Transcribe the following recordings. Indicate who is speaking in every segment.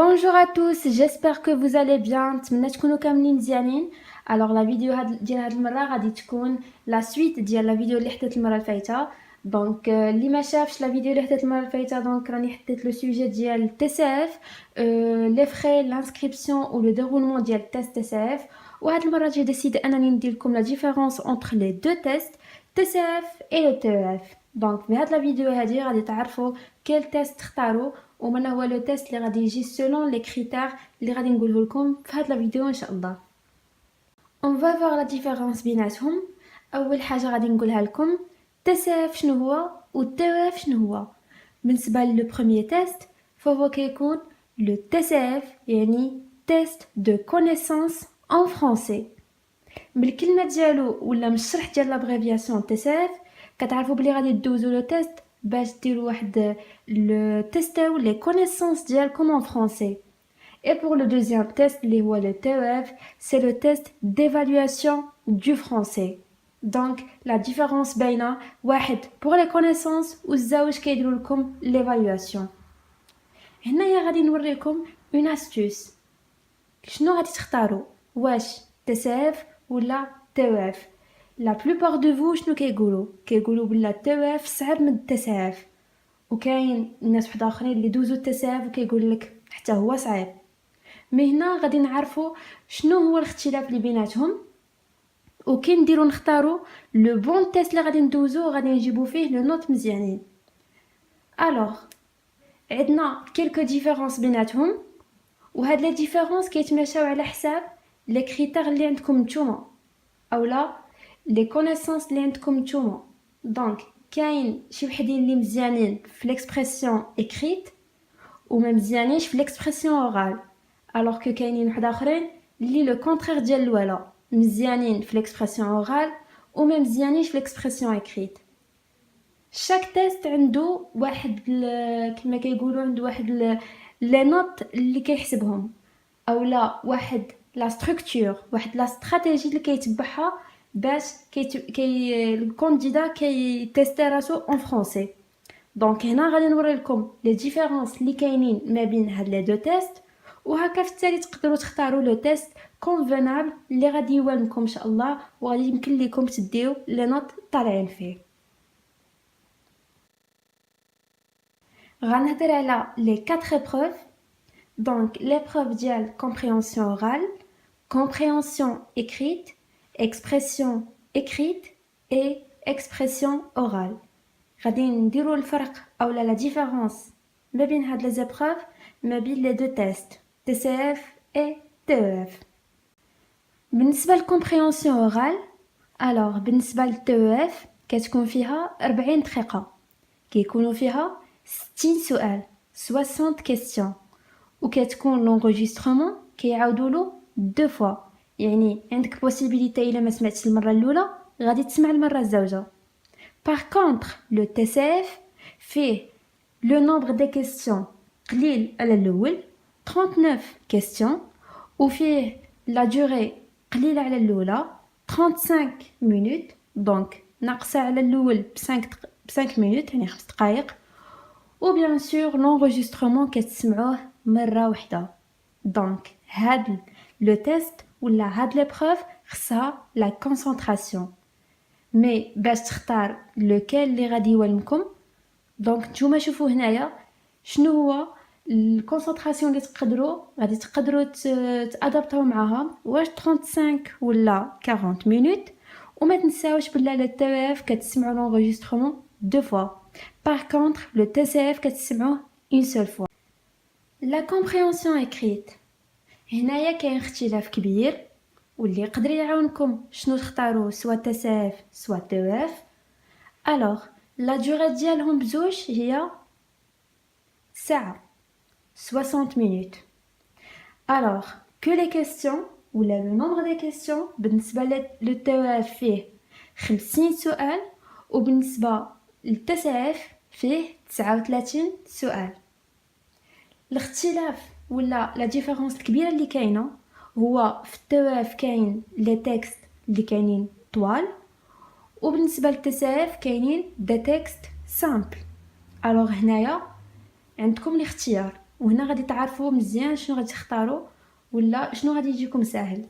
Speaker 1: Bonjour à tous, j'espère que vous allez bien. نتمنى تكونوا كاملين مزيانين. Alors la vidéo ديال هاد المرة غادي تكون لا سويت ديال لا فيديو اللي حطيت المرة الفايتة. دونك اللي ما شافش لا فيديو اللي حطيت المرة الفايتة دونك راني حطيت لو سوجي ديال TCF لي فراي لانسكريبسيون و لو déroulement ديال تيست TCF. وهاد المرة جي ديسيدي انني ندير لكم لا ديفيرونس entre les deux tests TCF et le TEF. دونك في هاد لا فيديو هادي غادي تعرفوا كيل تيست تختاروا ومن هو لو تيست اللي غادي يجي سولون لي كريتير اللي غادي نقوله لكم في هاد لا فيديو ان شاء الله. اون فا فوار لا ديفيرونس بيناتهم. اول حاجه غادي نقولها لكم TCF شنو هو و TEF شنو هو. بالنسبه للو بروميير تيست فهو كيكون لو TCF يعني تيست دو كونيسانس ان فرونسي. بالكلمه ديالو ولا من الشرح ديال لابريفياسيون TCF كتعرفوا بلي غادي دوزو لو تيست باش ديروا واحد le tester les connaissances ديالكم en français. Et pour le deuxième test اللي هو le TEF, c'est le test d'évaluation du français. Donc la différence بين واحد pour les connaissances والزوج كيديروا لكم l'évaluation. هنايا غادي نوريكم une astuce. شنو غادي تختاروا واش TCF ولا TEF. La plupart de vous شنو كيقولوا بلا TEF صعب من TCF. وكاين ناس واحد اخرين اللي دوزو التساهل وكيقول لك حتى هو صعيب. مي هنا غادي نعرفوا شنو هو الاختلاف اللي بيناتهم وكي نديرو نختاروا لو بون تيست اللي غادي ندوزو غادي نجيبو فيه لو نوت مزيانين. الوغ عندنا كيلكو ديفيرونس بيناتهم وهاد لي ديفيرونس كيتماشاو على حساب لي كريتير اللي عندكم نتوما اولا لي كونيسانس اللي عندكم نتوما. دونك كاين شي وحدين اللي مزيانين في ليكسبرسيون اكريت وما مزيانينش في ليكسبرسيون اورال الوغ كو كاينين واحد اخرين اللي لو كونترير ديال الاولى مزيانين في ليكسبرسيون اورال وما مزيانينش في ليكسبرسيون اكريت. شاك تيست عنده واحد كما كيقولوا عنده واحد لي نوت اللي كيحسبهم اولا واحد لا ستركتور واحد لا استراتيجي اللي كيتبعها باش الكانديدا كيتيستي راسو اون فرونسي. دونك هنا غادي نوري لكم لي ديفيرونس اللي كاينين ما بين هاد لي دو تيست وهكا في التالي تقدروا تختاروا لو تيست كونفينابل اللي غادي يوالمكم ان شاء الله وغادي يمكن لكم تديو لي نوت طالعين فيه. غنهضر على لي 4 épreuves. دونك l'épreuve ديال compréhension orale, compréhension écrite, expression écrite et expression orale. غادي نديروا الفرق اولا لا ديفيرونس ما بين هاد لي زيبروف ما بين لي دو تيست TCF et TEF. بالنسبه للكومبريهنسيون اورال الوغ بالنسبه للTEF كتكون فيها 40 دقيقه كيكونوا فيها 60 سؤال 60 كيسيون وكتكون لونغيسترومون كيعاودولو دو فوا يعني عندك بوسيبيليتي الا ما سمعتش المره الاولى غادي تسمع المره الزوجه. Par contre, le TCF fait le nombre des questions قليل على الأول 39 questions وفيه la durée قليلة على الأولى 35 minutes donc ناقصة على الأول ب 5 minutes يعني 5 دقائق و bien sûr l'enregistrement كتسمعوه مرة واحدة. donc هاد le test ولا هاد l'épreuve خصها la concentration. مي باش تختار لوكال اللي غادي يوالمكم دونك نتوما شوفوا هنايا شنو هو الكونسنتراسيون اللي غادي تقدروا تادابطاو معاها واش 35 ولا 40 مينوت. وما تنساوش بلا لو TEF كتسمعوا لونغيسترومون دو فوا باغ كونطخ لو TCF كتسمعوه اون سول فوا. لا كومبريهنسيون اكريت هنايا كاين اختلاف كبير واللي يقدر يعاونكم شنو تختاروا سوا TCF سوا TEF. الوغ لا دوري ديالهم بزوج هي ساعه 60 minutes. الوغ كو لي كيسيون ولا لو نومبر دي كيسيون بالنسبه لو TEF فيه 50 سؤال وبالنسبه للTCF فيه 39 سؤال. الاختلاف ولا لا ديفيرونس الكبيره اللي كاينه هو في TEF كاين لي تكست اللي كاينين طوال وبالنسبه للTCF كاينين دي تكست سامبل. الوغ هنايا عندكم الاختيار وهنا غادي تعرفوا مزيان شنو غادي تختاروا ولا شنو غادي يجيكم ساهل.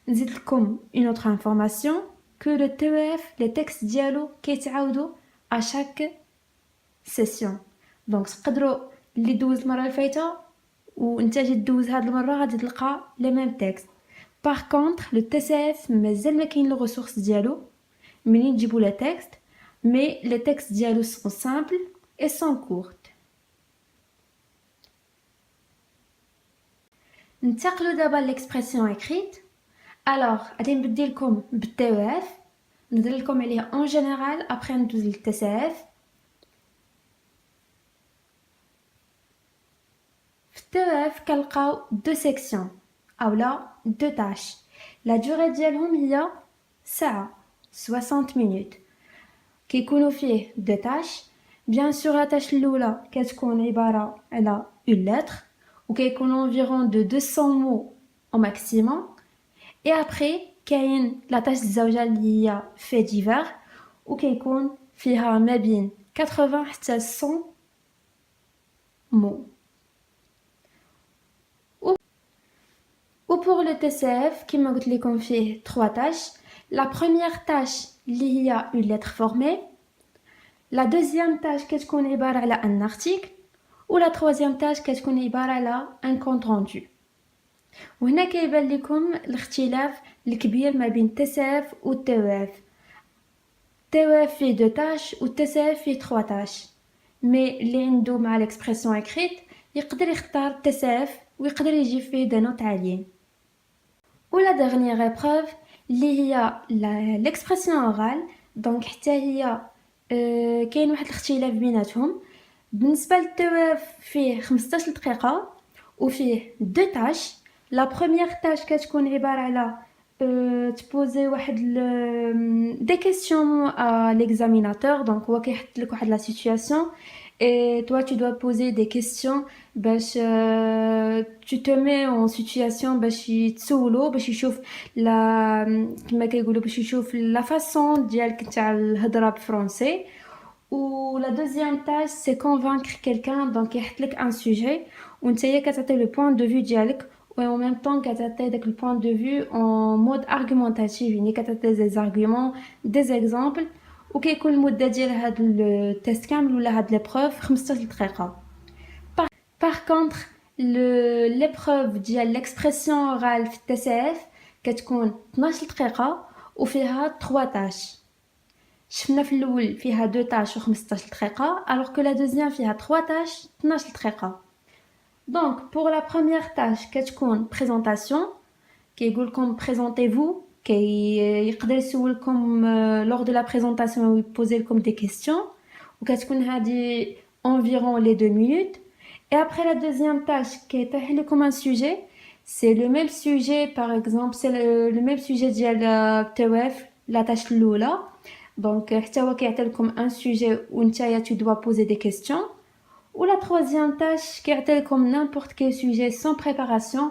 Speaker 1: نزيد لكم une autre information que le TEF les textes ديالو كيتعاودوا à chaque session. دونك تقدروا اللي دوز المره اللي فايته وانت جيت دوز هاد المره غادي تلقى لي ميم تكست. باغ كونطخ لو TCF مازال ما كاين لو ريسورس ديالو منين تجيبوا لي تكست مي لي تكست ديالو سون سامبل et sont courtes. ننتقلوا دابا ليكسبرسيون écrite. alors غادي نبدل لكم بالTEF ندير لكم عليه en général après ندوز للTCF. في الTEF كنلقاو دو سيكسيون اولا دو تاش. لا دوري ديالهم هي ساعه 60 minutes. كيكونوا فيه دو تاش بيان سور لا تاش الاولى كتكون عباره على une lettre وكيكون environ de 200 mots au maximum. et après كاين لا تاش الزوجه اللي هي fait divers وكيكون فيها ما بين 80 حتى 100 mots. ou pour le TCF كما قلت لكم فيه 3 tâches. la première tâche اللي هي une lettre formée. la deuxième tâche كتكون عباره على un article و la troisième tâche كتكون عباره على un compte rendu. وهنا كيبان لكم الاختلاف الكبير ما بين TCF و TEF. TEF فيه 2 tâches و TCF فيه 3 tâches. مي اللي عنده مع l'expression écrite يقدر يختار TCF ويقدر يجيب فيه دي نوت عاليين. و la dernière épreuve اللي هي l'expression orale. دونك حتى هي كاين واحد الاختلاف بيناتهم. بالنسبه للTEF فيه 15 دقيقه وفيه 2 tâches. لا بروميير تاش كتكون عباره على تبوزي واحد دي كيسيون à l'examinateur. دونك هو كيحط لك واحد لا سيتوياسيون et toi tu dois poser des questions باش tu te mets en situation باش يتسولو باش يشوف لا كما كيقولوا باش يشوف لا فاصون ديالك تاع الهضره بالفرنسي. و la deuxième tâche c'est convaincre quelqu'un. donc يحط لك un sujet ونتيا كتعطي le point de vue ديالك و en même temps كتعطي داك le point de vue en mode argumentatif. يعني كتعطي des arguments des exemples وكيكون المده ديال هاد التيست كامل ولا هاد ليبروف 15 دقيقه. par contre l'épreuve ديال l'expression orale في الTCF كتكون 12 دقيقه وفيها 3 tâches. شفنا في الاول فيها 2 tâches و 15 دقيقه alors que la deuxième فيها 3 tâches 12 دقيقه. donc pour la première tâche كتكون présentation كيقول لكم présentez-vous. يقدر يسولكم lors de la présentation ويبوزي لكم des questions وكتكون هذه environ les 2 minutes. et après la deuxième tâche كيطيح لكم un sujet. c'est le même sujet par exemple c'est le même sujet ديال TEF la tâche الاولى. donc حتى هو كيعطي لكم un sujet ونتايا tu dois poser des questions. ou la troisième tâche كيعطي لكم n'importe quel sujet sans préparation.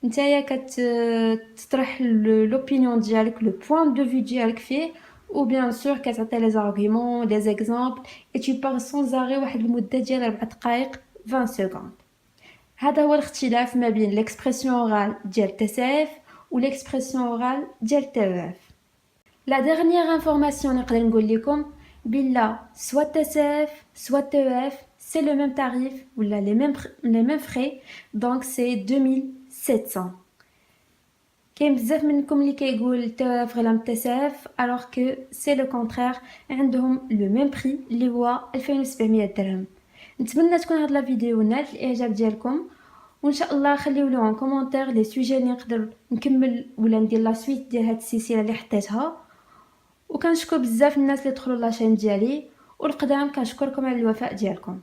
Speaker 1: نتايا كتطرح l'opinion ديالك le point de vue ديالك فيه ou bien sûr كتعطي les arguments les exemples et tu parles sans arrêt واحد المده ديال 4 دقائق 20 secondes. هذا هو الاختلاف ما بين l'expression orale ديال TCF و l'expression orale ديال TEF. la dernière information نقدر نقول لكم بلا soit TCF soit TEF c'est le même tarif ou les mêmes frais. donc c'est 2700. كاين بزاف منكم اللي كيقول TEF غير من TCF alors que c'est le contraire. عندهم le même prix اللي هو 2700 درهم. نتمنى تكون هاد لا فيديو نالت الاعجاب ديالكم وان شاء الله خليو لي ان كومونتير لي سوجي اللي نقدر نكمل ولا ندير لا سويت ديال هاد السلسله اللي حطيتها. وكنشكر بزاف الناس اللي دخلوا لاشين ديالي والقدام كنشكركم على الوفاء ديالكم.